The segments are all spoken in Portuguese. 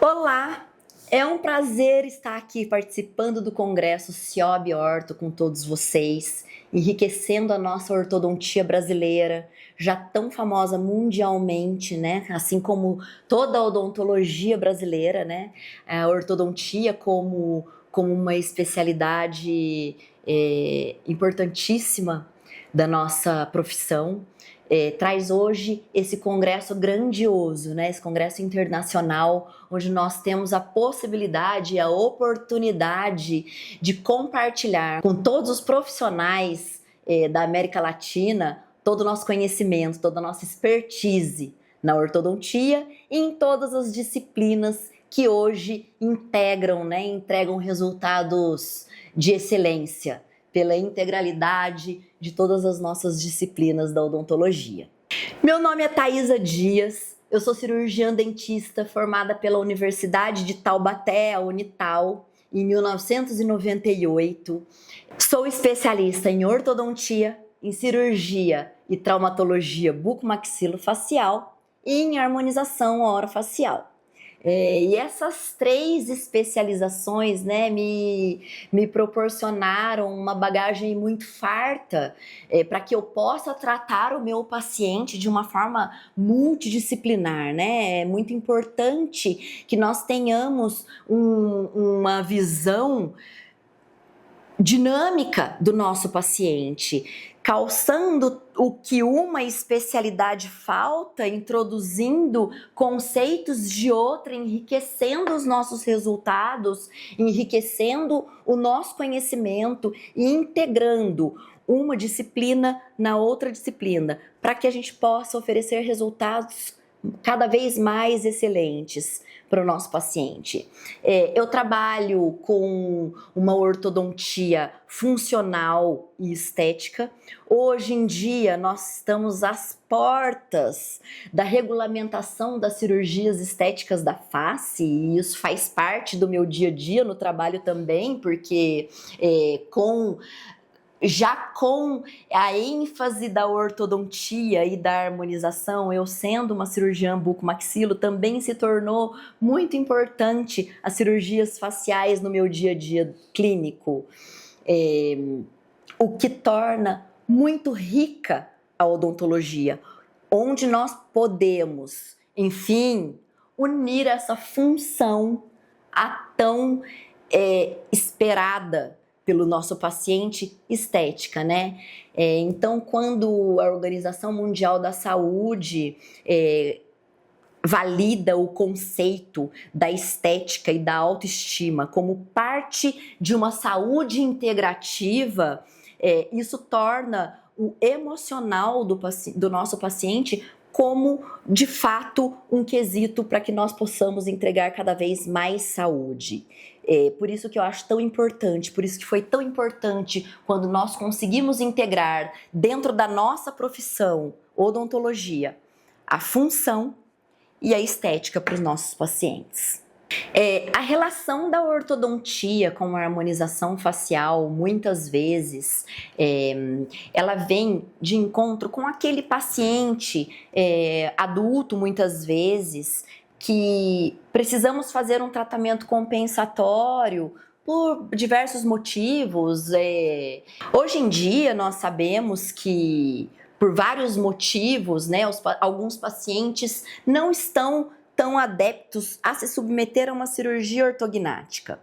Olá! É um prazer estar aqui participando do Congresso CIOB Orto com todos vocês, enriquecendo a nossa ortodontia brasileira, já tão famosa mundialmente, né? Assim como toda a odontologia brasileira, né? A ortodontia como uma especialidade importantíssima da nossa profissão. Traz hoje esse congresso grandioso, né? Esse congresso internacional, onde nós temos a possibilidade, a oportunidade de compartilhar com todos os profissionais da América Latina todo o nosso conhecimento, toda a nossa expertise na ortodontia e em todas as disciplinas que hoje integram, né? Entregam resultados de excelência pela integralidade de todas as nossas disciplinas da odontologia. Meu nome é Thaisa Dias, eu sou cirurgiã dentista formada pela Universidade de Taubaté, a Unital, em 1998. Sou especialista em ortodontia, em cirurgia e traumatologia bucomaxilofacial e em harmonização orofacial. E essas três especializações, né, me proporcionaram uma bagagem muito farta para que eu possa tratar o meu paciente de uma forma multidisciplinar, né? É muito importante que nós tenhamos uma visão dinâmica do nosso paciente, calçando o que uma especialidade falta, introduzindo conceitos de outra, enriquecendo os nossos resultados, enriquecendo o nosso conhecimento e integrando uma disciplina na outra disciplina, para que a gente possa oferecer resultados cada vez mais excelentes para o nosso paciente. Eu trabalho com uma ortodontia funcional e estética. Hoje em dia nós estamos às portas da regulamentação das cirurgias estéticas da face, e isso faz parte do meu dia a dia no trabalho também, porque com a ênfase da ortodontia e da harmonização, eu sendo uma cirurgiã bucomaxilo, também se tornou muito importante as cirurgias faciais no meu dia a dia clínico, o que torna muito rica a odontologia, onde nós podemos, enfim, unir essa função a tão esperada pelo nosso paciente estética, né? Então, quando a Organização Mundial da Saúde valida o conceito da estética e da autoestima como parte de uma saúde integrativa, isso torna o emocional do nosso paciente como, de fato, um quesito para que nós possamos entregar cada vez mais saúde. Por isso que eu acho tão importante, por isso que foi tão importante quando nós conseguimos integrar dentro da nossa profissão, odontologia, a função e a estética para os nossos pacientes. A relação da ortodontia com a harmonização facial, muitas vezes, ela vem de encontro com aquele paciente adulto, muitas vezes, que precisamos fazer um tratamento compensatório por diversos motivos. Hoje em dia, nós sabemos que, por vários motivos, né, alguns pacientes não estão tão adeptos a se submeter a uma cirurgia ortognática.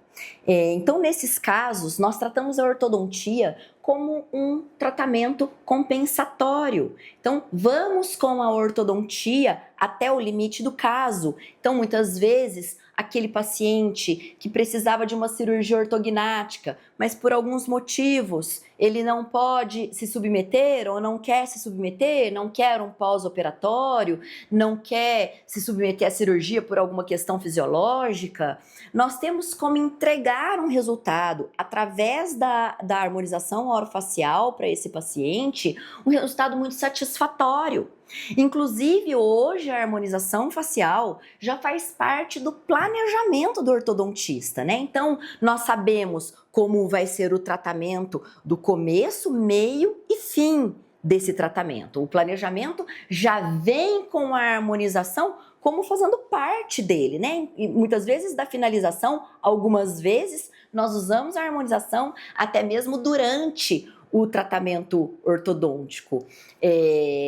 Então, nesses casos, nós tratamos a ortodontia como um tratamento compensatório. Então, vamos com a ortodontia até o limite do caso. Então, muitas vezes, aquele paciente que precisava de uma cirurgia ortognática, mas por alguns motivos ele não pode se submeter ou não quer se submeter, não quer um pós-operatório, não quer se submeter à cirurgia por alguma questão fisiológica, nós temos como entregar um resultado através da harmonização orofacial para esse paciente, um resultado muito satisfatório. Inclusive, hoje a harmonização facial já faz parte do planejamento do ortodontista, né? Então, nós sabemos como vai ser o tratamento do começo, meio e fim desse tratamento. O planejamento já vem com a harmonização como fazendo parte dele, né? E muitas vezes da finalização, algumas vezes nós usamos a harmonização até mesmo durante o tratamento ortodôntico.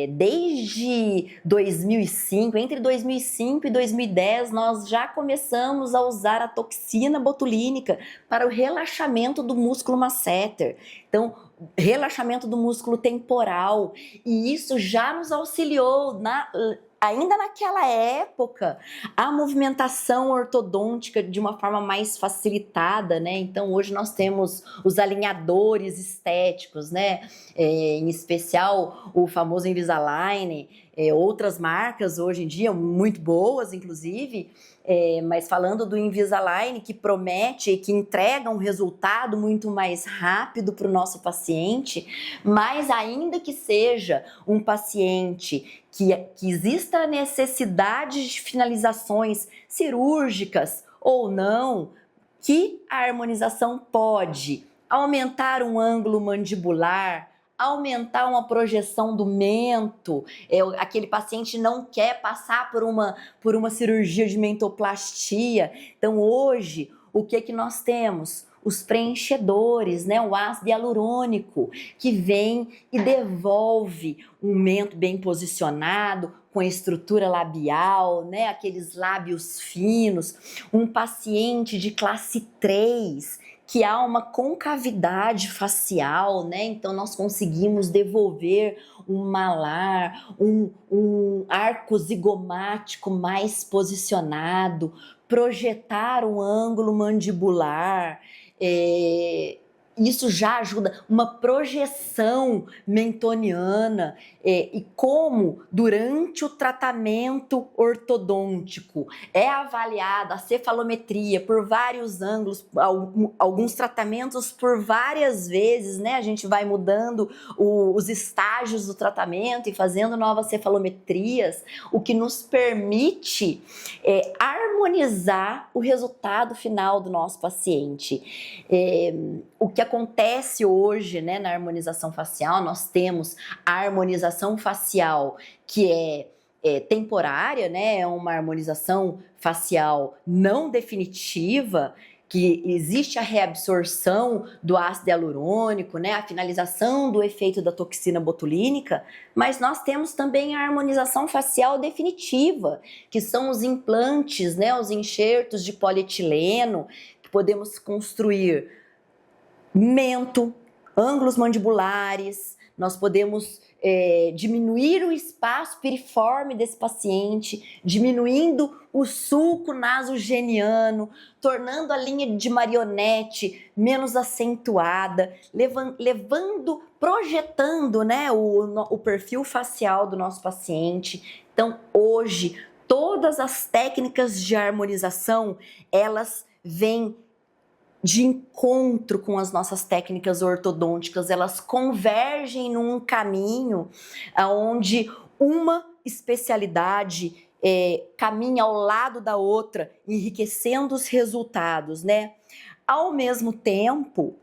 Desde 2005, entre 2005 e 2010, nós já começamos a usar a toxina botulínica para o relaxamento do músculo masseter. Então, relaxamento do músculo temporal, e isso já nos auxiliou ainda naquela época, a movimentação ortodôntica de uma forma mais facilitada, né? Então, hoje nós temos os alinhadores estéticos, né? Em especial o famoso Invisalign, outras marcas hoje em dia, muito boas, inclusive, mas falando do Invisalign, que promete e que entrega um resultado muito mais rápido para o nosso paciente, mas ainda que seja um paciente que exista a necessidade de finalizações cirúrgicas ou não, que a harmonização pode aumentar um ângulo mandibular, aumentar uma projeção do mento, aquele paciente não quer passar por uma cirurgia de mentoplastia. Então hoje, o que nós temos? Os preenchedores, né? O ácido hialurônico, que vem e devolve um mento bem posicionado, com estrutura labial, né? Aqueles lábios finos. Um paciente de classe 3, que há uma concavidade facial, né? Então nós conseguimos devolver um malar, um arco zigomático mais posicionado, projetar um ângulo mandibular, isso já ajuda, uma projeção mentoniana, e como durante o tratamento ortodôntico é avaliada a cefalometria por vários ângulos, alguns tratamentos por várias vezes, né? A gente vai mudando os estágios do tratamento e fazendo novas cefalometrias, o que nos permite harmonizar o resultado final do nosso paciente. O que acontece hoje, né, na harmonização facial, nós temos a harmonização facial que é temporária, né, é uma harmonização facial não definitiva, que existe a reabsorção do ácido hialurônico, né, a finalização do efeito da toxina botulínica, mas nós temos também a harmonização facial definitiva, que são os implantes, né, os enxertos de polietileno, que podemos construir mento, ângulos mandibulares, nós podemos diminuir o espaço piriforme desse paciente, diminuindo o sulco nasogeniano, tornando a linha de marionete menos acentuada, projetando, né, o perfil facial do nosso paciente. Então, hoje, todas as técnicas de harmonização, elas vêm de encontro com as nossas técnicas ortodônticas, elas convergem num caminho onde uma especialidade caminha ao lado da outra, enriquecendo os resultados, né? Ao mesmo tempo,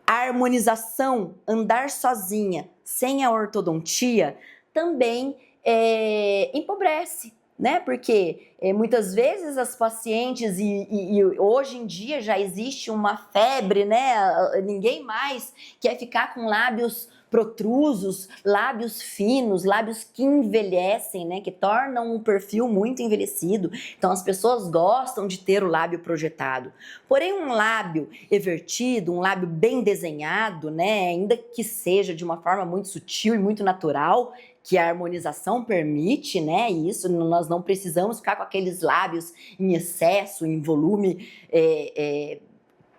a harmonização, andar sozinha, sem a ortodontia, também empobrece, né? Porque muitas vezes as pacientes, e hoje em dia já existe uma febre, né? Ninguém mais quer ficar com lábios protrusos, lábios finos, lábios que envelhecem, né? Que tornam um perfil muito envelhecido. Então as pessoas gostam de ter o lábio projetado. Porém, um lábio evertido, um lábio bem desenhado, né? Ainda que seja de uma forma muito sutil e muito natural, que a harmonização permite, né? E isso nós não precisamos ficar com aqueles lábios em excesso, em volume,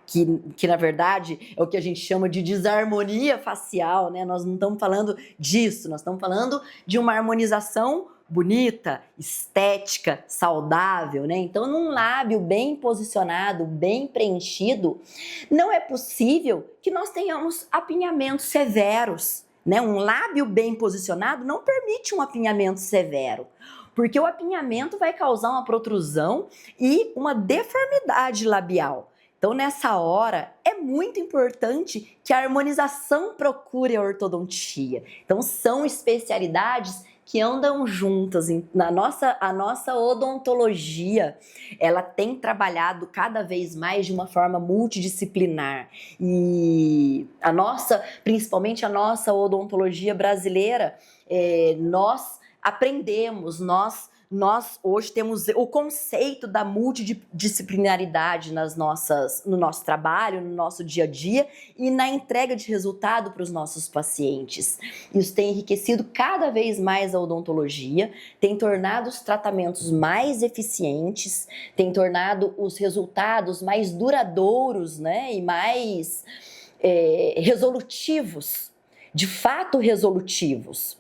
que na verdade é o que a gente chama de desarmonia facial, né? Nós não estamos falando disso, nós estamos falando de uma harmonização bonita, estética, saudável, né? Então, num lábio bem posicionado, bem preenchido, não é possível que nós tenhamos apinhamentos severos, né? Um lábio bem posicionado não permite um apinhamento severo, porque o apinhamento vai causar uma protrusão e uma deformidade labial. Então, nessa hora, é muito importante que a harmonização procure a ortodontia. Então, são especialidades que andam juntas. A nossa odontologia, ela tem trabalhado cada vez mais de uma forma multidisciplinar. E principalmente a nossa odontologia brasileira, nós aprendemos, nós hoje temos o conceito da multidisciplinaridade no nosso trabalho, no nosso dia a dia e na entrega de resultado para os nossos pacientes. Isso tem enriquecido cada vez mais a odontologia, tem tornado os tratamentos mais eficientes, tem tornado os resultados mais duradouros, né, e mais resolutivos, de fato resolutivos.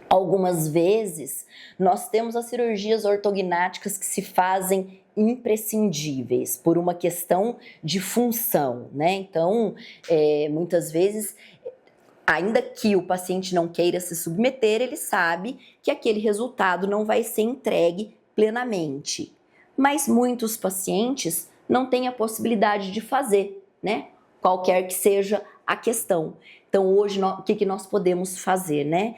Algumas vezes, nós temos as cirurgias ortognáticas que se fazem imprescindíveis por uma questão de função, né? Então, muitas vezes, ainda que o paciente não queira se submeter, ele sabe que aquele resultado não vai ser entregue plenamente. Mas muitos pacientes não têm a possibilidade de fazer, né? Qualquer que seja a questão. Então, hoje, o que nós podemos fazer, né?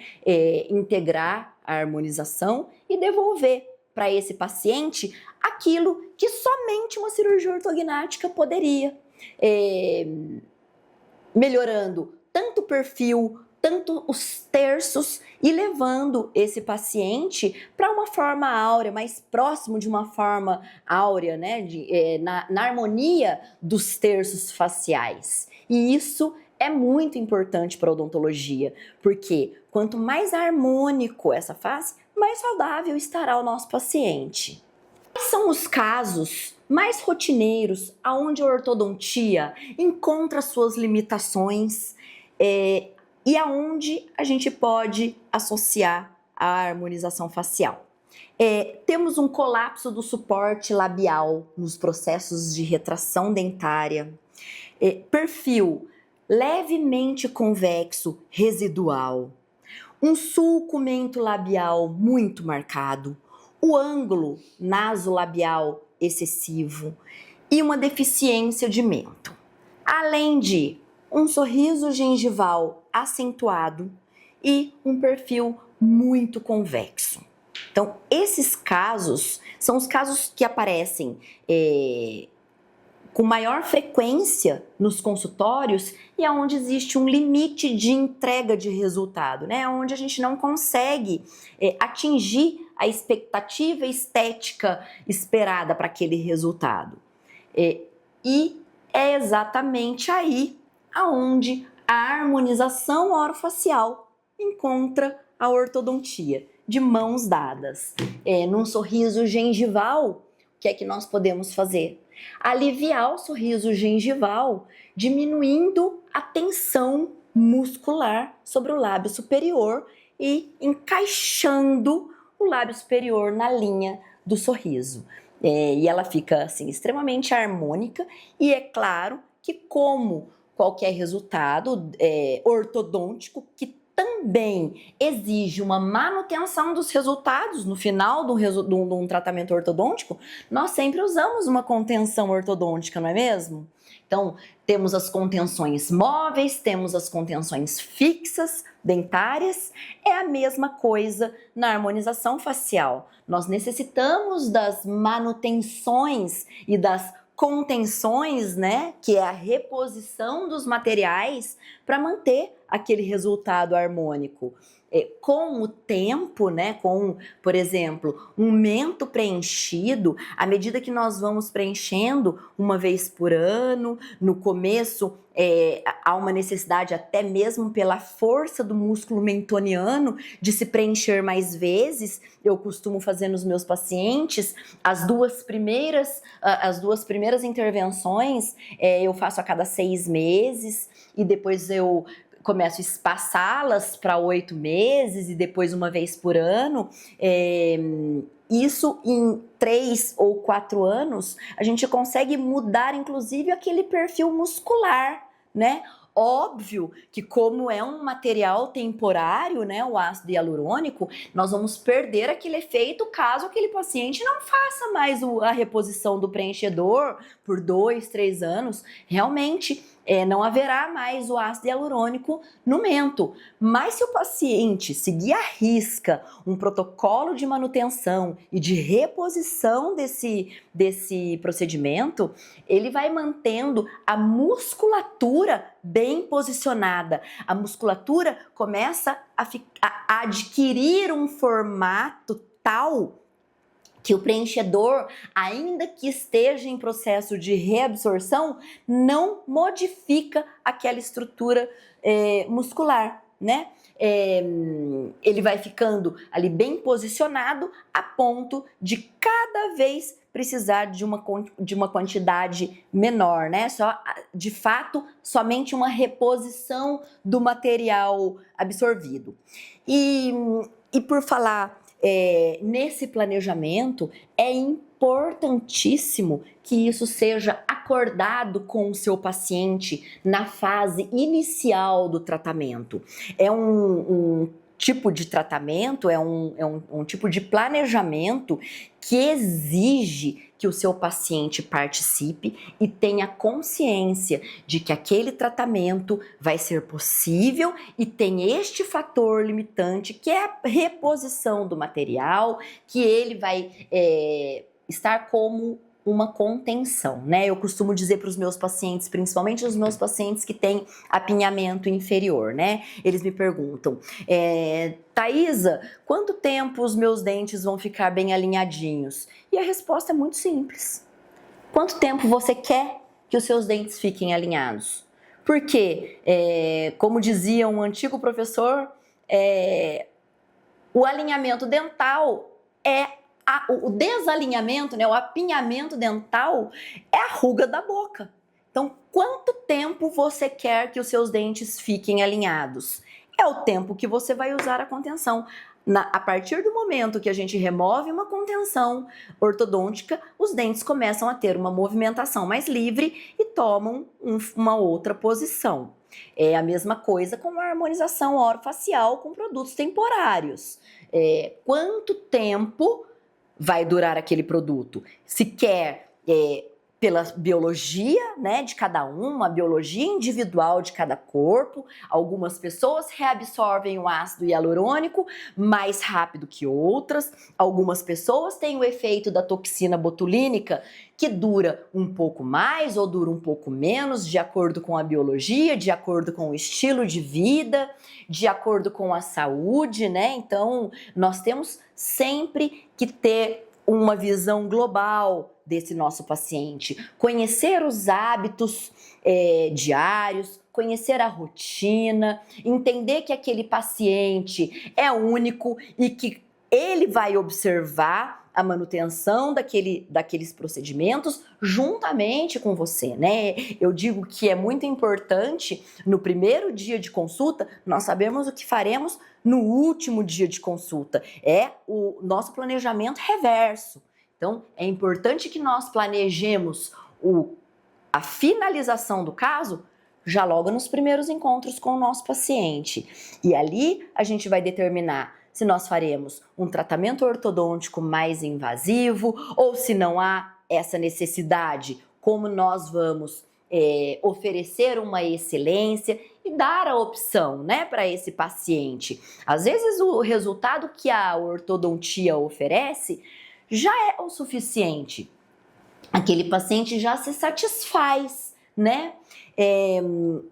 Integrar a harmonização e devolver para esse paciente aquilo que somente uma cirurgia ortognática poderia, melhorando tanto o perfil, tanto os terços e levando esse paciente para uma forma áurea, mais próximo de uma forma áurea, né? Na harmonia dos terços faciais. E isso é muito importante para a odontologia, porque quanto mais harmônico essa face, mais saudável estará o nosso paciente. Quais são os casos mais rotineiros aonde a ortodontia encontra suas limitações e aonde a gente pode associar a harmonização facial? Temos um colapso do suporte labial nos processos de retração dentária, perfil levemente convexo residual, um sulco mentolabial muito marcado, o ângulo nasolabial excessivo e uma deficiência de mento, além de um sorriso gengival acentuado e um perfil muito convexo. Então, esses casos são os casos que aparecem com maior frequência nos consultórios e onde existe um limite de entrega de resultado, né? Onde a gente não consegue atingir a expectativa estética esperada para aquele resultado. E é exatamente aí aonde a harmonização orofacial encontra a ortodontia, de mãos dadas. Num sorriso gengival, o que é que nós podemos fazer? Aliviar o sorriso gengival, diminuindo a tensão muscular sobre o lábio superior e encaixando o lábio superior na linha do sorriso. E ela fica assim extremamente harmônica e é claro que, como qualquer resultado ortodôntico que também exige uma manutenção dos resultados no final de um tratamento ortodôntico, nós sempre usamos uma contenção ortodôntica, não é mesmo? Então, temos as contenções móveis, temos as contenções fixas, dentárias, é a mesma coisa na harmonização facial. Nós necessitamos das manutenções e das contenções, né, que é a reposição dos materiais para manter aquele resultado harmônico. Com o tempo, né, com, por exemplo, um mento preenchido, à medida que nós vamos preenchendo uma vez por ano, no começo há uma necessidade até mesmo pela força do músculo mentoniano de se preencher mais vezes. Eu costumo fazer nos meus pacientes as duas primeiras intervenções, eu faço a cada 6 meses e depois eu começo a espaçá-las para 8 meses e depois uma vez por ano. Isso em 3 ou 4 anos, a gente consegue mudar inclusive aquele perfil muscular, né? Óbvio que, como é um material temporário, né, o ácido hialurônico, nós vamos perder aquele efeito caso aquele paciente não faça mais a reposição do preenchedor por 2, 3 anos. Realmente não haverá mais o ácido hialurônico no mento. Mas se o paciente seguir à risca um protocolo de manutenção e de reposição desse procedimento, ele vai mantendo a musculatura bem posicionada. A musculatura começa a adquirir um formato tal que o preenchedor, ainda que esteja em processo de reabsorção, não modifica aquela estrutura muscular, né? Ele vai ficando ali bem posicionado a ponto de cada vez precisar de uma quantidade menor, né? De fato, somente uma reposição do material absorvido. E por falar nesse planejamento, é importantíssimo que isso seja acordado com o seu paciente na fase inicial do tratamento. É um tipo de tratamento, é um tipo de planejamento que exige que o seu paciente participe e tenha consciência de que aquele tratamento vai ser possível e tem este fator limitante, que é a reposição do material, que ele vai estar como uma contenção, né? Eu costumo dizer para os meus pacientes, principalmente os meus pacientes que têm apinhamento inferior, né? Eles me perguntam, Thaisa, quanto tempo os meus dentes vão ficar bem alinhadinhos? E a resposta é muito simples. Quanto tempo você quer que os seus dentes fiquem alinhados? Porque, como dizia um antigo professor, o alinhamento dental o desalinhamento, né, o apinhamento dental é a ruga da boca. Então, quanto tempo você quer que os seus dentes fiquem alinhados? É o tempo que você vai usar a contenção. A partir do momento que a gente remove uma contenção ortodôntica, os dentes começam a ter uma movimentação mais livre e tomam uma outra posição. É a mesma coisa com a harmonização orofacial com produtos temporários. Quanto tempo vai durar aquele produto? Se quer pela biologia, né, de cada um, a biologia individual de cada corpo. Algumas pessoas reabsorvem o ácido hialurônico mais rápido que outras. Algumas pessoas têm o efeito da toxina botulínica, que dura um pouco mais ou dura um pouco menos, de acordo com a biologia, de acordo com o estilo de vida, de acordo com a saúde, né? Então, nós temos sempre que ter uma visão global desse nosso paciente, conhecer os hábitos diários, conhecer a rotina, entender que aquele paciente é único e que ele vai observar a manutenção daqueles procedimentos juntamente com você, né? Eu digo que é muito importante, no primeiro dia de consulta, nós sabemos o que faremos no último dia de consulta. É o nosso planejamento reverso. Então, é importante que nós planejemos a finalização do caso já logo nos primeiros encontros com o nosso paciente. E ali a gente vai determinar se nós faremos um tratamento ortodôntico mais invasivo ou se não há essa necessidade, como nós vamos oferecer uma excelência e dar a opção, né, para esse paciente. Às vezes o resultado que a ortodontia oferece já é o suficiente. Aquele paciente já se satisfaz, né?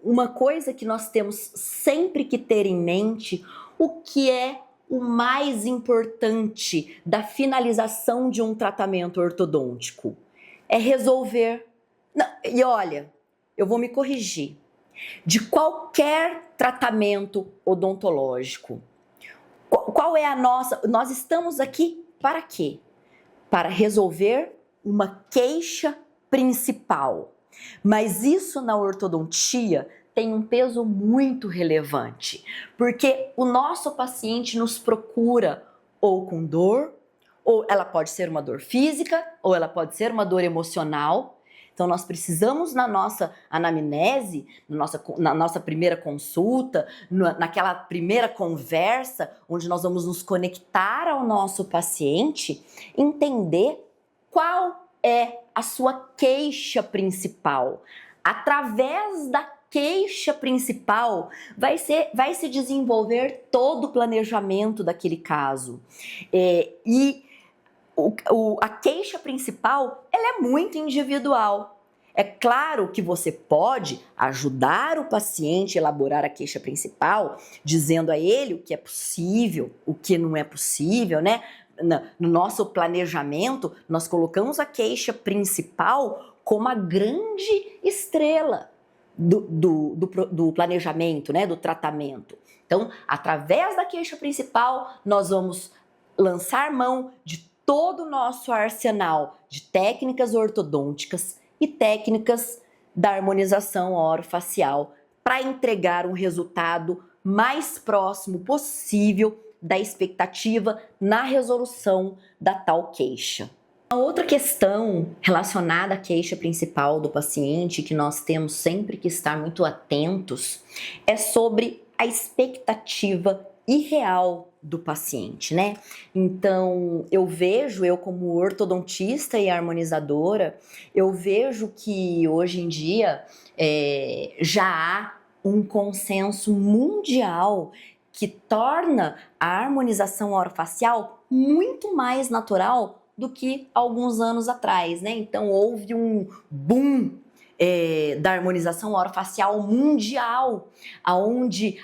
Uma coisa que nós temos sempre que ter em mente, o que é o mais importante da finalização de um tratamento ortodôntico? É resolver. Não, e olha, eu vou me corrigir. De qualquer tratamento odontológico, qual é a nossa... Nós estamos aqui para quê? Para resolver uma queixa principal. Mas isso na ortodontia tem um peso muito relevante, porque o nosso paciente nos procura ou com dor, ou ela pode ser uma dor física, ou ela pode ser uma dor emocional. Então nós precisamos na nossa anamnese, na nossa primeira consulta, naquela primeira conversa, onde nós vamos nos conectar ao nosso paciente, entender qual é a sua queixa principal, através da queixa principal, vai se desenvolver todo o planejamento daquele caso. A queixa principal, ela é muito individual. É claro que você pode ajudar o paciente a elaborar a queixa principal, dizendo a ele o que é possível, o que não é possível, né? No nosso planejamento, nós colocamos a queixa principal como a grande estrela do planejamento, né? Do tratamento. Então, através da queixa principal, nós vamos lançar mão de todo o nosso arsenal de técnicas ortodônticas e técnicas da harmonização orofacial para entregar um resultado mais próximo possível da expectativa na resolução da tal queixa. Uma outra questão relacionada à queixa principal do paciente, que nós temos sempre que estar muito atentos, é sobre a expectativa irreal do paciente, né? Então, eu como ortodontista e harmonizadora, eu vejo que hoje em dia já há um consenso mundial que torna a harmonização orofacial muito mais natural do que alguns anos atrás, né? Então, houve um boom da harmonização orofacial mundial, onde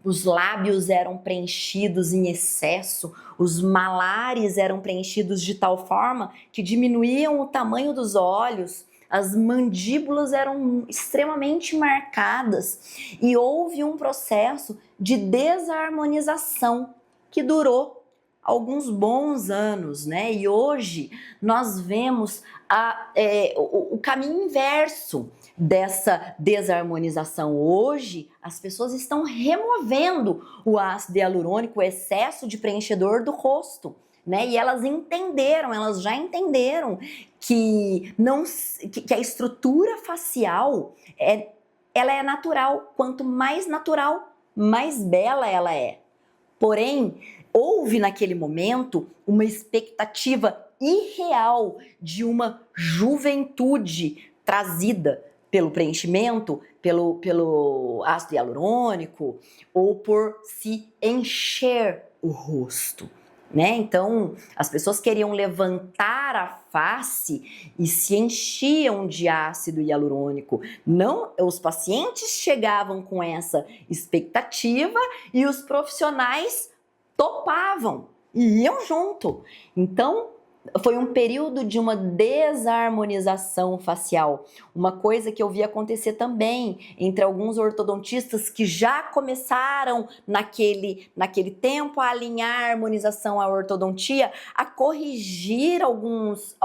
os lábios eram preenchidos em excesso, os malares eram preenchidos de tal forma que diminuíam o tamanho dos olhos, as mandíbulas eram extremamente marcadas e houve um processo de desarmonização que durou alguns bons anos, né? E hoje nós vemos o caminho inverso dessa desarmonização. Hoje as pessoas estão removendo o ácido hialurônico, o excesso de preenchedor do rosto, né? E elas já entenderam que a estrutura facial ela é natural. Quanto mais natural, mais bela ela é. Porém, houve naquele momento uma expectativa irreal de uma juventude trazida pelo preenchimento, pelo ácido hialurônico ou por se encher o rosto, né? Então, as pessoas queriam levantar a face e se enchiam de ácido hialurônico. Não, os pacientes chegavam com essa expectativa e os profissionais topavam e iam junto. Então, foi um período de uma desarmonização facial, uma coisa que eu vi acontecer também entre alguns ortodontistas que já começaram naquele tempo a alinhar a harmonização à ortodontia, a corrigir alguns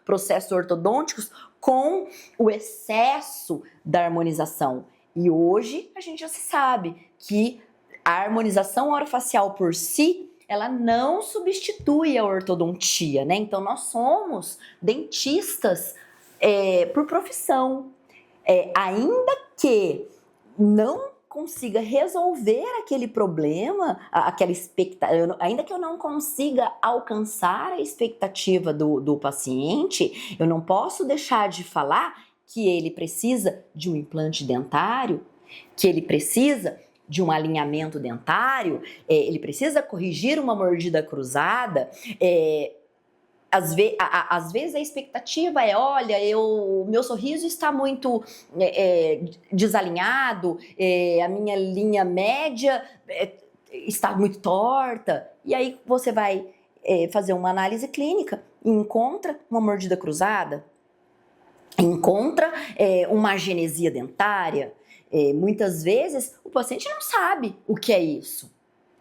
processos ortodônticos com o excesso da harmonização. E hoje a gente já sabe que a harmonização orofacial por si, ela não substitui a ortodontia, né? Então, nós somos dentistas por profissão. Ainda que não consiga resolver aquele problema, aquela expectativa, ainda que eu não consiga alcançar a expectativa do paciente, eu não posso deixar de falar que ele precisa de um implante dentário, que ele precisa de um alinhamento dentário, ele precisa corrigir uma mordida cruzada. Às vezes a expectativa é, olha, meu sorriso está muito desalinhado, a minha linha média está muito torta. E aí você vai fazer uma análise clínica e encontra uma mordida cruzada, encontra uma agenesia dentária. Muitas vezes o paciente não sabe o que é isso.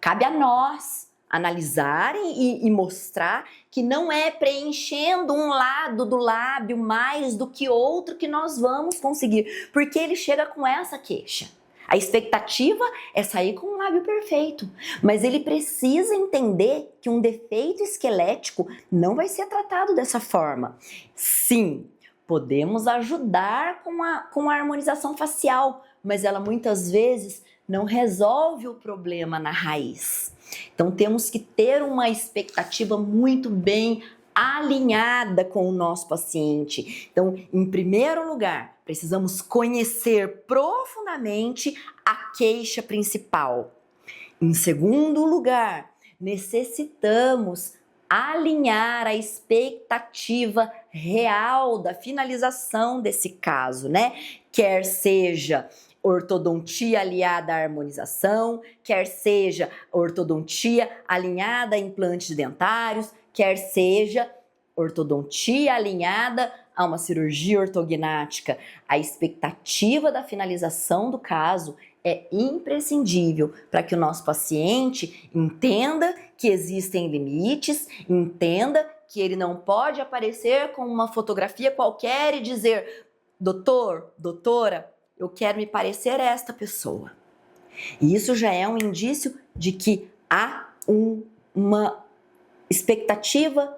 Cabe a nós analisar e mostrar que não é preenchendo um lado do lábio mais do que outro que nós vamos conseguir, porque ele chega com essa queixa. A expectativa é sair com um lábio perfeito, mas ele precisa entender que um defeito esquelético não vai ser tratado dessa forma. Sim, podemos ajudar com a harmonização facial, mas ela muitas vezes não resolve o problema na raiz. Então temos que ter uma expectativa muito bem alinhada com o nosso paciente. Então, em primeiro lugar, precisamos conhecer profundamente a queixa principal. Em segundo lugar, necessitamos alinhar a expectativa real da finalização desse caso, né? Quer seja ortodontia aliada à harmonização, quer seja ortodontia alinhada a implantes dentários, quer seja ortodontia alinhada a uma cirurgia ortognática. A expectativa da finalização do caso é imprescindível para que o nosso paciente entenda que existem limites, entenda que ele não pode aparecer com uma fotografia qualquer e dizer: doutor, doutora, eu quero me parecer esta pessoa. E isso já é um indício de que há uma expectativa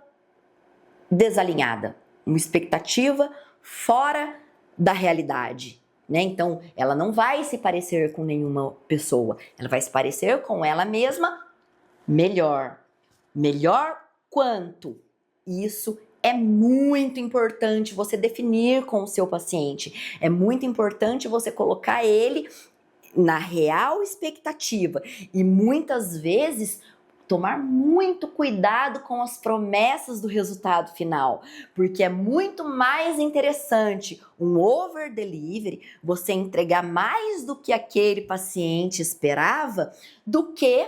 desalinhada, uma expectativa fora da realidade, né? Então, ela não vai se parecer com nenhuma pessoa, ela vai se parecer com ela mesma melhor. Melhor quanto? Isso é muito importante você definir com o seu paciente. É muito importante você colocar ele na real expectativa e muitas vezes tomar muito cuidado com as promessas do resultado final, porque é muito mais interessante um over delivery, você entregar mais do que aquele paciente esperava, do que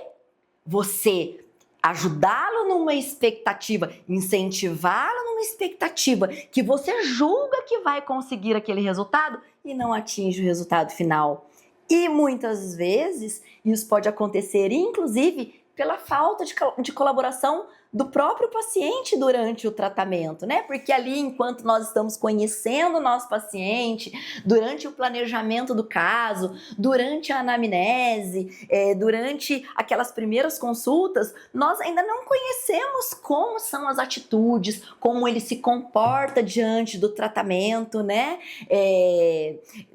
você ajudá-lo numa expectativa, incentivá-lo numa expectativa que você julga que vai conseguir aquele resultado e não atinge o resultado final. E muitas vezes isso pode acontecer, inclusive, pela falta de colaboração do próprio paciente durante o tratamento, né? Porque ali, enquanto nós estamos conhecendo o nosso paciente, durante o planejamento do caso, durante a anamnese, durante aquelas primeiras consultas, nós ainda não conhecemos como são as atitudes, como ele se comporta diante do tratamento, né?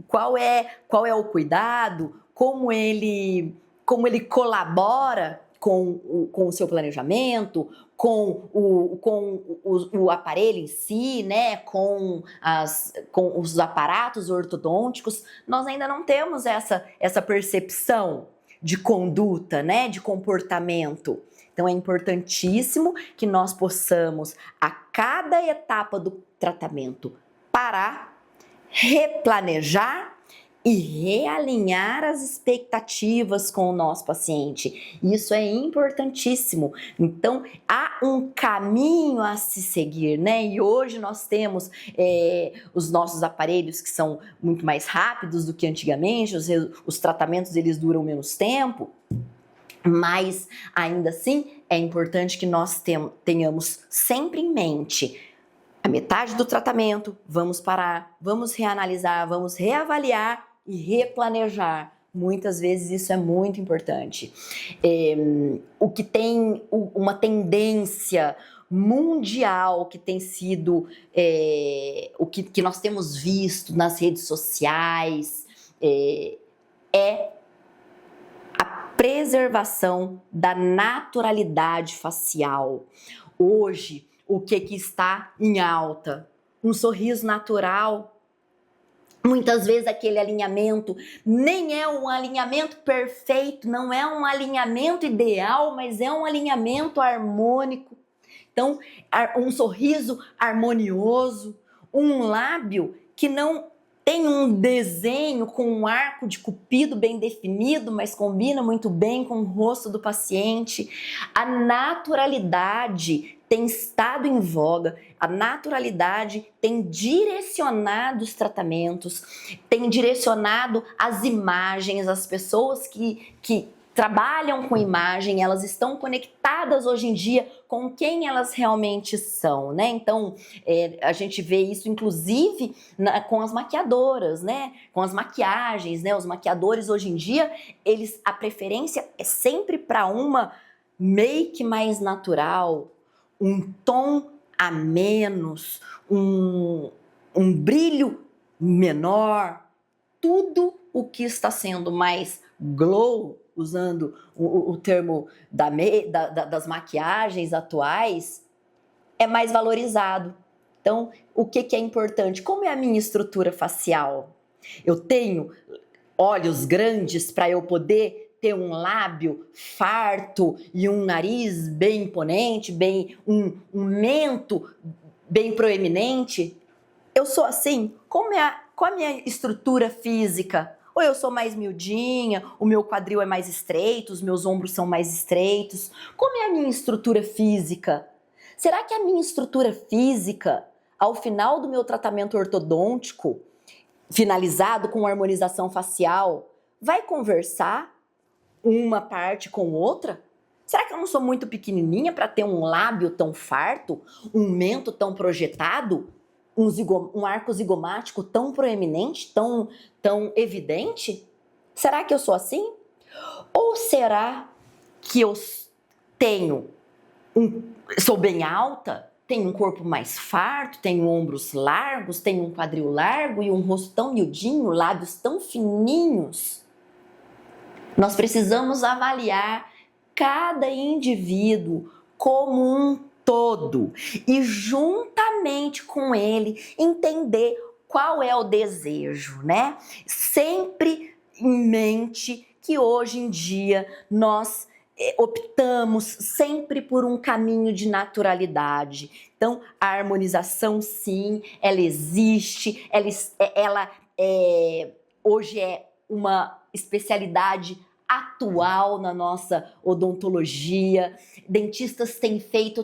Qual é o cuidado, como ele colabora com o seu planejamento, com o aparelho em si, né, com os aparatos ortodônticos. Nós ainda não temos essa percepção de conduta, né, de comportamento. Então é importantíssimo que nós possamos, a cada etapa do tratamento, parar, replanejar e realinhar as expectativas com o nosso paciente. Isso é importantíssimo. Então, há um caminho a se seguir, né? E hoje nós temos os nossos aparelhos que são muito mais rápidos do que antigamente, os tratamentos eles duram menos tempo, mas ainda assim é importante que nós tenhamos sempre em mente a metade do tratamento, vamos parar, vamos reanalisar, vamos reavaliar e replanejar. Muitas vezes isso é muito importante. O que tem uma tendência mundial que tem sido o que nós temos visto nas redes sociais é a preservação da naturalidade facial. Hoje, o que está em alta? Um sorriso natural. Muitas vezes aquele alinhamento nem é um alinhamento perfeito, não é um alinhamento ideal, mas é um alinhamento harmônico. Então, um sorriso harmonioso, um lábio que não tem um desenho com um arco de cupido bem definido, mas combina muito bem com o rosto do paciente. A naturalidade tem estado em voga, a naturalidade tem direcionado os tratamentos, tem direcionado as imagens, as pessoas que trabalham com imagem, elas estão conectadas hoje em dia com quem elas realmente são, né? Então, a gente vê isso, inclusive, com as maquiadoras, né? Com as maquiagens, né? Os maquiadores, hoje em dia, a preferência é sempre para uma make mais natural, um tom a menos, um brilho menor, tudo o que está sendo mais glow, usando o termo das maquiagens atuais, é mais valorizado. Então, o que é importante? Como é a minha estrutura facial? Eu tenho olhos grandes para eu poder ter um lábio farto e um nariz bem imponente, um mento bem proeminente? Eu sou assim? Qual é a minha estrutura física? Ou eu sou mais miudinha, o meu quadril é mais estreito, os meus ombros são mais estreitos? Como é a minha estrutura física? Será que a minha estrutura física, ao final do meu tratamento ortodôntico, finalizado com harmonização facial, vai conversar uma parte com outra? Será que eu não sou muito pequenininha para ter um lábio tão farto, um mento tão projetado, um arco zigomático tão proeminente, tão evidente? Será que eu sou assim? Ou será que eu sou bem alta, tenho um corpo mais farto, tenho ombros largos, tenho um quadril largo e um rosto tão miudinho, lábios tão fininhos? Nós precisamos avaliar cada indivíduo como um todo e, juntamente com ele, entender qual é o desejo, né? Sempre em mente que hoje em dia nós optamos sempre por um caminho de naturalidade. Então, a harmonização, sim, ela existe, ela hoje é uma especialidade atual na nossa odontologia. Dentistas têm feito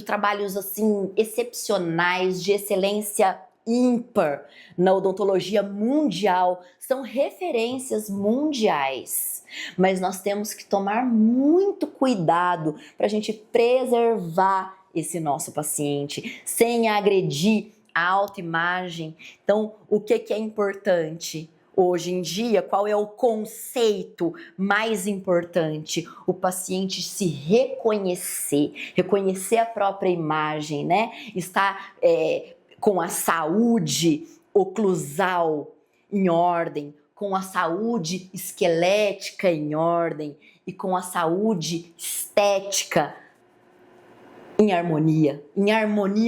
trabalhos assim excepcionais, de excelência ímpar na odontologia mundial, são referências mundiais. Mas nós temos que tomar muito cuidado para a gente preservar esse nosso paciente, sem agredir a autoimagem. Então, o que é importante? Hoje em dia, qual é o conceito mais importante? O paciente se reconhecer a própria imagem, né? Estar com a saúde oclusal em ordem, com a saúde esquelética em ordem e com a saúde estética em harmonia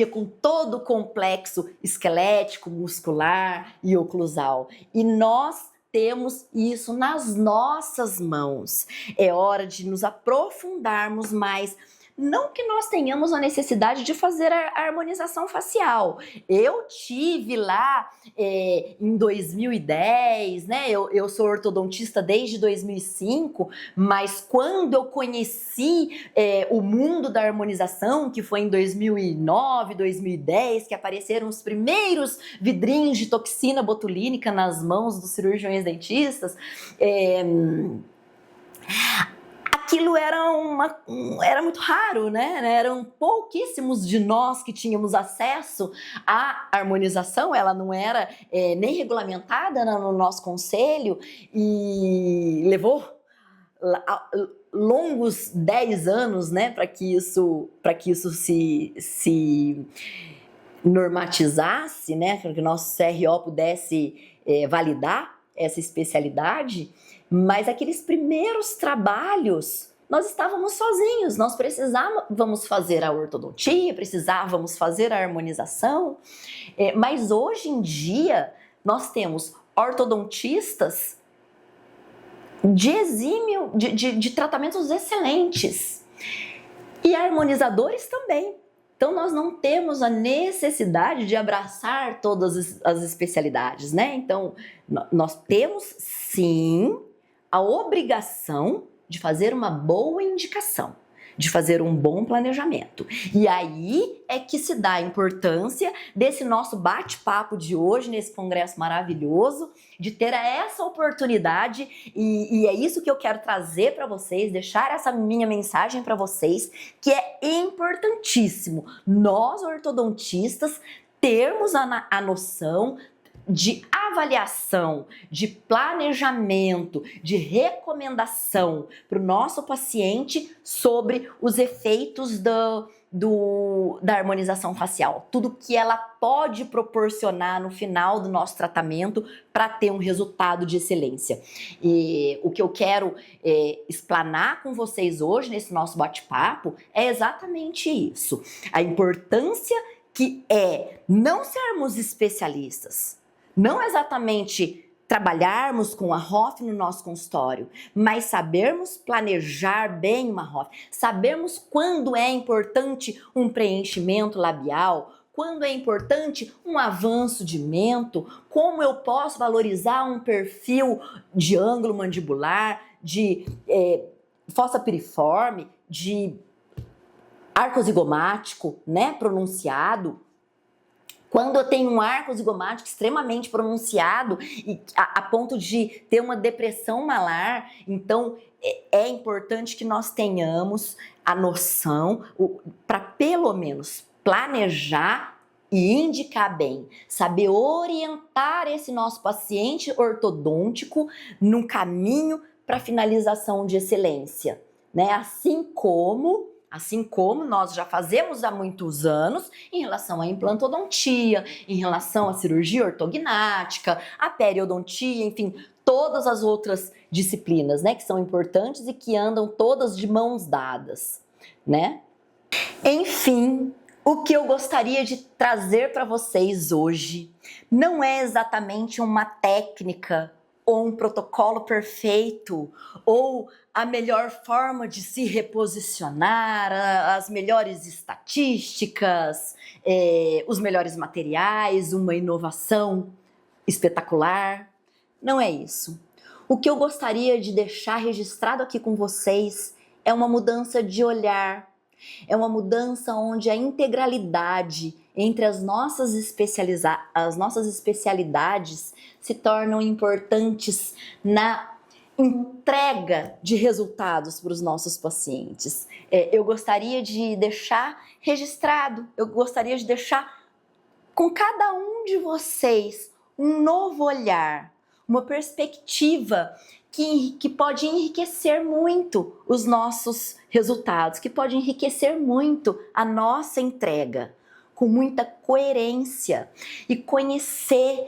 com todo o complexo esquelético, muscular e oclusal. E nós temos isso nas nossas mãos. É hora de nos aprofundarmos mais. Não que nós tenhamos a necessidade de fazer a harmonização facial. Eu tive lá em 2010, né? Eu sou ortodontista desde 2005, mas quando eu conheci o mundo da harmonização, que foi em 2009, 2010, que apareceram os primeiros vidrinhos de toxina botulínica nas mãos dos cirurgiões dentistas, aquilo era muito raro, né? Eram pouquíssimos de nós que tínhamos acesso à harmonização, ela não era nem regulamentada no nosso conselho e levou longos 10 anos, né, para que isso se normatizasse, né, para que o nosso CRO pudesse validar essa especialidade. Mas aqueles primeiros trabalhos, nós estávamos sozinhos, nós precisávamos fazer a ortodontia, precisávamos fazer a harmonização, mas hoje em dia nós temos ortodontistas de tratamentos excelentes e harmonizadores também. Então, nós não temos a necessidade de abraçar todas as especialidades, né? Então, nós temos, sim, a obrigação de fazer uma boa indicação, de fazer um bom planejamento. E aí é que se dá a importância desse nosso bate-papo de hoje, nesse congresso maravilhoso, de ter essa oportunidade, e é isso que eu quero trazer para vocês, deixar essa minha mensagem para vocês, que é importantíssimo nós ortodontistas termos a noção de avaliação, de planejamento, de recomendação para o nosso paciente sobre os efeitos da harmonização facial, tudo que ela pode proporcionar no final do nosso tratamento para ter um resultado de excelência. E o que eu quero explanar com vocês hoje nesse nosso bate-papo é exatamente isso, a importância que é não sermos especialistas, não exatamente trabalharmos com a ROF no nosso consultório, mas sabermos planejar bem uma ROF, sabermos quando é importante um preenchimento labial, quando é importante um avanço de mento, como eu posso valorizar um perfil de ângulo mandibular, de fossa piriforme, de arco zigomático, né, pronunciado. Quando eu tenho um arco zigomático extremamente pronunciado e a ponto de ter uma depressão malar, então é importante que nós tenhamos a noção para pelo menos planejar e indicar bem, saber orientar esse nosso paciente ortodôntico num caminho para finalização de excelência, né? Assim como nós já fazemos há muitos anos em relação à implantodontia, em relação à cirurgia ortognática, à periodontia, enfim, todas as outras disciplinas, né, que são importantes e que andam todas de mãos dadas, né? Enfim, o que eu gostaria de trazer para vocês hoje não é exatamente uma técnica ou um protocolo perfeito, ou a melhor forma de se reposicionar, as melhores estatísticas, os melhores materiais, uma inovação espetacular. Não é isso. O que eu gostaria de deixar registrado aqui com vocês é uma mudança de olhar, é uma mudança onde a integralidade entre as nossas especialidades se tornam importantes na entrega de resultados para os nossos pacientes. Eu gostaria de deixar registrado, eu gostaria de deixar com cada um de vocês um novo olhar, uma perspectiva que pode enriquecer muito os nossos resultados, que pode enriquecer muito a nossa entrega, com muita coerência, e conhecer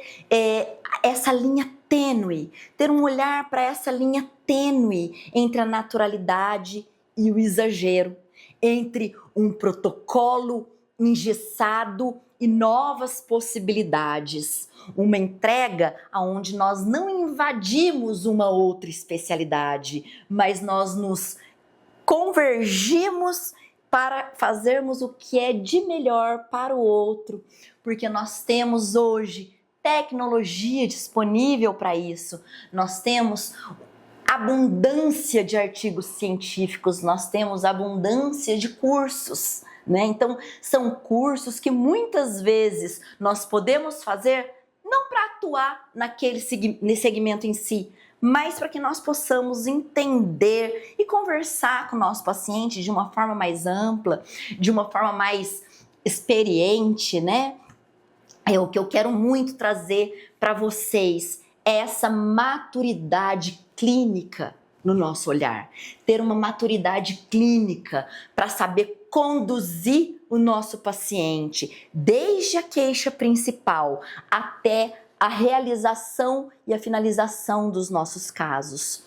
essa linha tênue, ter um olhar para essa linha tênue entre a naturalidade e o exagero, entre um protocolo engessado e novas possibilidades, uma entrega onde nós não invadimos uma outra especialidade, mas nós nos convergimos para fazermos o que é de melhor para o outro, porque nós temos hoje tecnologia disponível para isso, nós temos abundância de artigos científicos, nós temos abundância de cursos, né? Então, são cursos que muitas vezes nós podemos fazer não para atuar nesse segmento em si, mas para que nós possamos entender e conversar com o nosso paciente de uma forma mais ampla, de uma forma mais experiente, né? O que eu quero muito trazer para vocês é essa maturidade clínica no nosso olhar, ter uma maturidade clínica para saber conduzir o nosso paciente desde a queixa principal até a realização e a finalização dos nossos casos.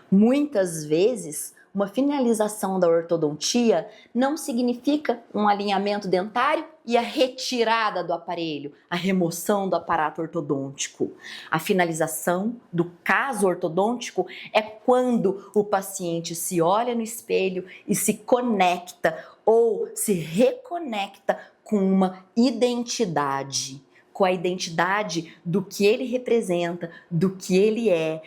Muitas vezes, uma finalização da ortodontia não significa um alinhamento dentário e a retirada do aparelho, a remoção do aparato ortodôntico. A finalização do caso ortodôntico é quando o paciente se olha no espelho e se conecta ou se reconecta com uma identidade, com a identidade do que ele representa, do que ele é,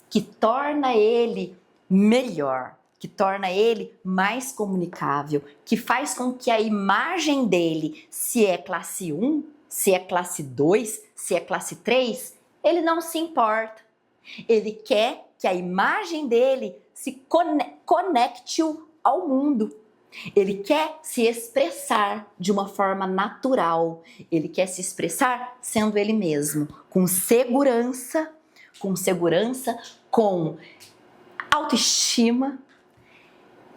que torna ele melhor, que torna ele mais comunicável, que faz com que a imagem dele, se é classe 1, se é classe 2, se é classe 3, ele não se importa. Ele quer que a imagem dele se conecte ao mundo. Ele quer se expressar de uma forma natural. Ele quer se expressar sendo ele mesmo, com segurança, com autoestima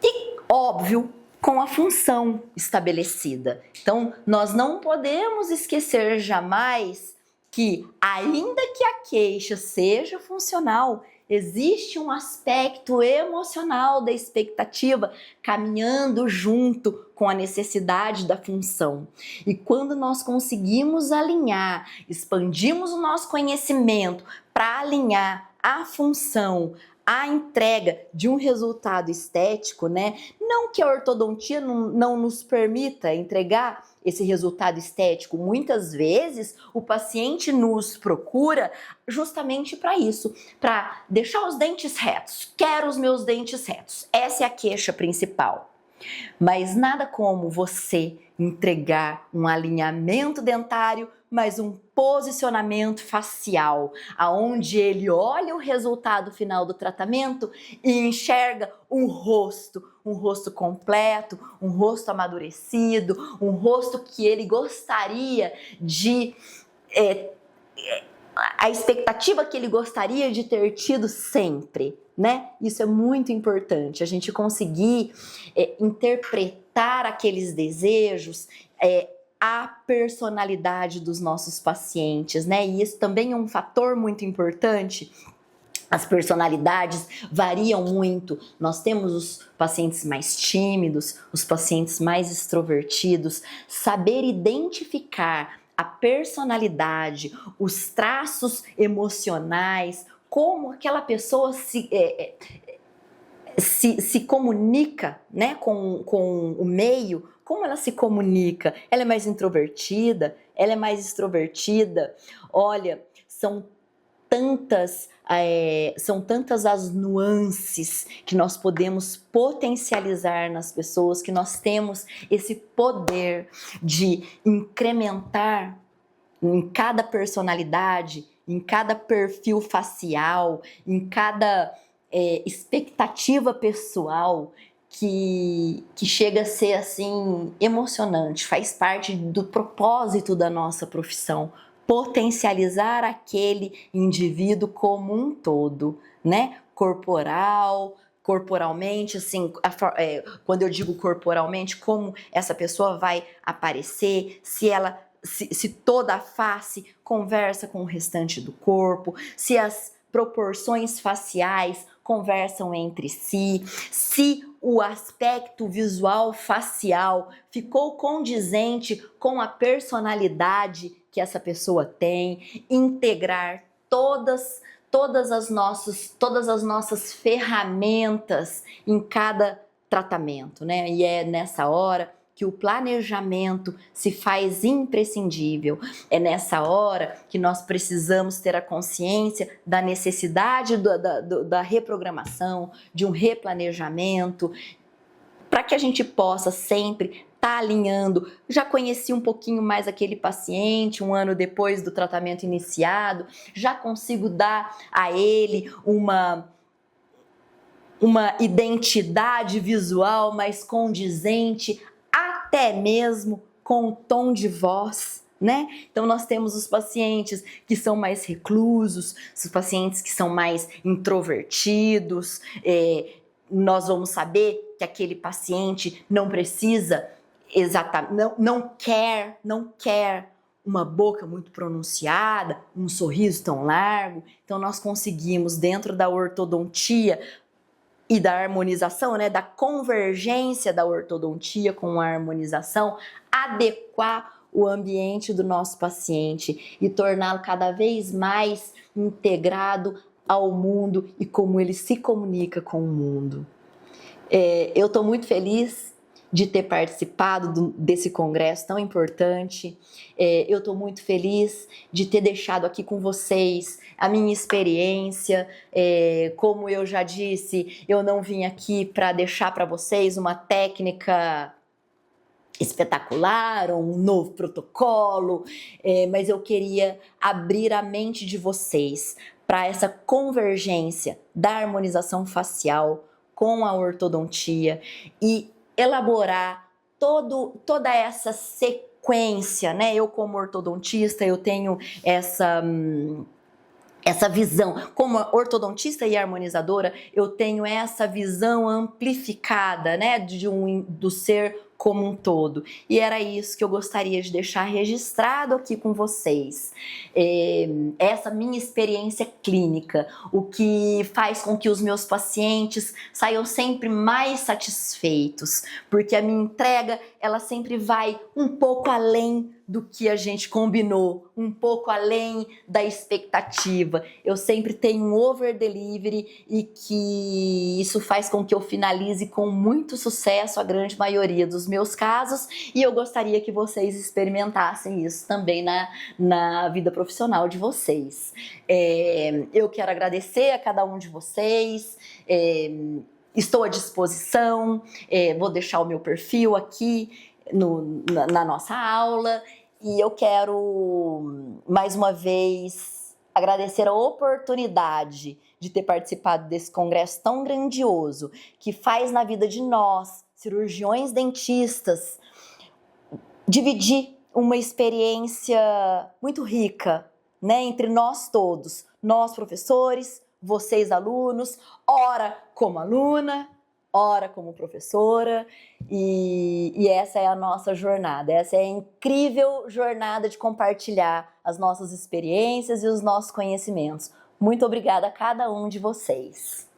e, óbvio, com a função estabelecida. Então, nós não podemos esquecer jamais que, ainda que a queixa seja funcional, existe um aspecto emocional da expectativa caminhando junto com a necessidade da função. E quando nós conseguimos alinhar, expandimos o nosso conhecimento para alinhar a função, a entrega de um resultado estético, né? Não que a ortodontia não nos permita entregar esse resultado estético. Muitas vezes o paciente nos procura justamente para isso, para deixar os dentes retos. Quero os meus dentes retos. Essa é a queixa principal. Mas nada como você entregar um alinhamento dentário, mas um posicionamento facial, aonde ele olha o resultado final do tratamento e enxerga um rosto completo, um rosto amadurecido, um rosto que ele gostaria de a expectativa que ele gostaria de ter tido sempre, né? Isso é muito importante, a gente conseguir interpretar aqueles desejos, a personalidade dos nossos pacientes, né? E isso também é um fator muito importante. As personalidades variam muito. Nós temos os pacientes mais tímidos, os pacientes mais extrovertidos. Saber identificar a personalidade, os traços emocionais, como aquela pessoa se comunica, né, com o meio, como ela se comunica. Ela é mais introvertida? Ela é mais extrovertida? Olha, são tantas as nuances que nós podemos potencializar nas pessoas, que nós temos esse poder de incrementar em cada personalidade, em cada perfil facial, em cada expectativa pessoal, que chega a ser assim emocionante, faz parte do propósito da nossa profissão, potencializar aquele indivíduo como um todo, né? Corporalmente, assim, quando eu digo corporalmente, como essa pessoa vai aparecer, se toda a face conversa com o restante do corpo, se as proporções faciais conversam entre si, se o aspecto visual facial ficou condizente com a personalidade que essa pessoa tem, integrar todas as nossas ferramentas em cada tratamento, né? E é nessa hora que o planejamento se faz imprescindível. É nessa hora que nós precisamos ter a consciência da necessidade da reprogramação, de um replanejamento, para que a gente possa sempre estar alinhando. Já conheci um pouquinho mais aquele paciente, um ano depois do tratamento iniciado, já consigo dar a ele uma identidade visual mais condizente, até mesmo com o tom de voz, né? Então nós temos os pacientes que são mais reclusos, os pacientes que são mais introvertidos. Nós vamos saber que aquele paciente não precisa não quer uma boca muito pronunciada, um sorriso tão largo. Então nós conseguimos, dentro da ortodontia e da harmonização, né, da convergência da ortodontia com a harmonização, adequar o ambiente do nosso paciente e torná-lo cada vez mais integrado ao mundo e como ele se comunica com o mundo. Eu estou muito feliz de ter participado desse congresso tão importante. Eu estou muito feliz de ter deixado aqui com vocês a minha experiência. Como eu já disse, eu não vim aqui para deixar para vocês uma técnica espetacular, um novo protocolo, mas eu queria abrir a mente de vocês para essa convergência da harmonização facial com a ortodontia e elaborar toda essa sequência, né? Eu como ortodontista, eu tenho essa visão, como ortodontista e harmonizadora, eu tenho essa visão amplificada, né, do ser como um todo. E era isso que eu gostaria de deixar registrado aqui com vocês. Essa minha experiência clínica, o que faz com que os meus pacientes saiam sempre mais satisfeitos, porque a minha entrega, ela sempre vai um pouco além do que a gente combinou, um pouco além da expectativa. Eu sempre tenho um over delivery e que isso faz com que eu finalize com muito sucesso a grande maioria dos meus casos, e eu gostaria que vocês experimentassem isso também na vida profissional de vocês. Eu quero agradecer a cada um de vocês. Estou à disposição, vou deixar o meu perfil aqui na nossa aula, e eu quero mais uma vez agradecer a oportunidade de ter participado desse congresso tão grandioso, que faz na vida de nós, cirurgiões dentistas, dividir uma experiência muito rica, né, entre nós todos, nós professores, vocês alunos, ora como aluna, ora como professora, e essa é a nossa jornada, essa é a incrível jornada de compartilhar as nossas experiências e os nossos conhecimentos. Muito obrigada a cada um de vocês.